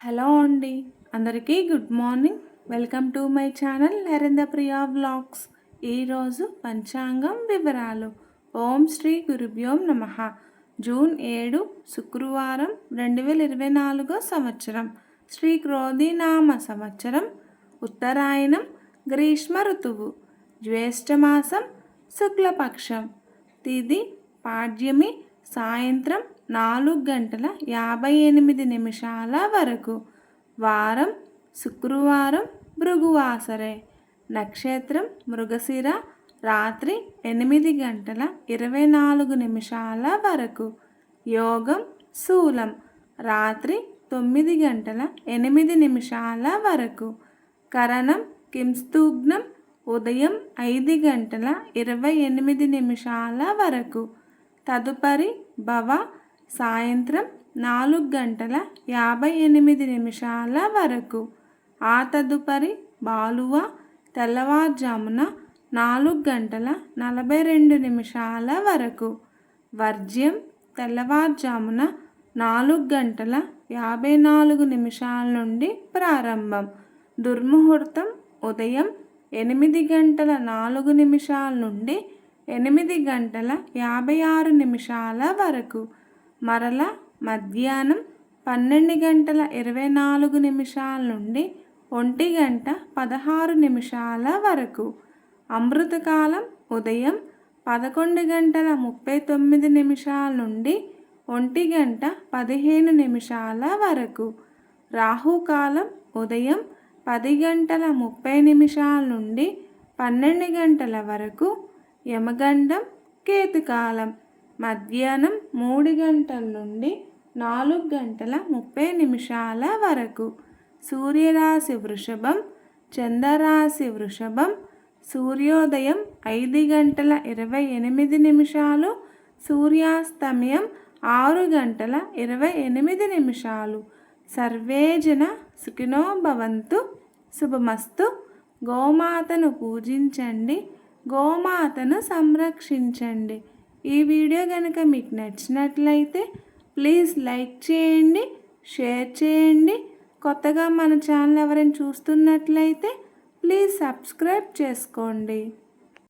Hello అండి, అందరికీ good morning. Welcome to my channel Narendra Priya vlogs. ఈరోజు పంచాంగం వివరాలు. ఓం శ్రీ గురుభ్యోం నమః. జూన్ 7 శుక్రవారం 2024 సంవత్సరం. శ్రీ క్రోధినామ సంవత్సరం. ఉత్తరాయణం, గ్రీష్మ ఋతువు, జ్యేష్ఠమాసం, శుక్లపక్షం. తిథి పాడ్యమి, సాయంత్రం 4:58 వరకు. వారం శుక్రవారం, భృగువాసరే. నక్షత్రం మృగశిర, రాత్రి 8:24 వరకు. యోగం శూలం, రాత్రి 9:08 వరకు. కరణం కింస్తూగ్నం, ఉదయం 5:28 వరకు. తదుపరి భవ, సాయంత్రం 4:58 వరకు. ఆ తదుపరి బాలువ, తెల్లవారుజామున 4:42 వరకు. వర్జ్యం తెల్లవారుజామున 4:54 నుండి ప్రారంభం. దుర్ముహూర్తం ఉదయం 8:04 నుండి 8:56 వరకు. మరల మధ్యాహ్నం 12:24 నుండి 1:16 వరకు. అమృతకాలం ఉదయం 11:39 నుండి 1:15 వరకు. రాహుకాలం ఉదయం 10:30 నుండి 12 వరకు. యమగండం కేతుకాలం మధ్యాహ్నం 3 నుండి 4:30 వరకు. సూర్యరాశి వృషభం, చంద్రరాశి వృషభం. సూర్యోదయం 5:28, సూర్యాస్తమయం 6:28. సర్వే జన సుఖినో భవంతు. శుభమస్తు. గోమాతను పూజించండి, గోమాతను సంరక్షించండి. ఈ వీడియో కనుక మీకు నచ్చినట్లయితే ప్లీజ్ లైక్ చేయండి, షేర్ చేయండి. కొత్తగా మన ఛానల్ ఎవరైనా చూస్తున్నట్లయితే ప్లీజ్ సబ్స్క్రైబ్ చేసుకోండి.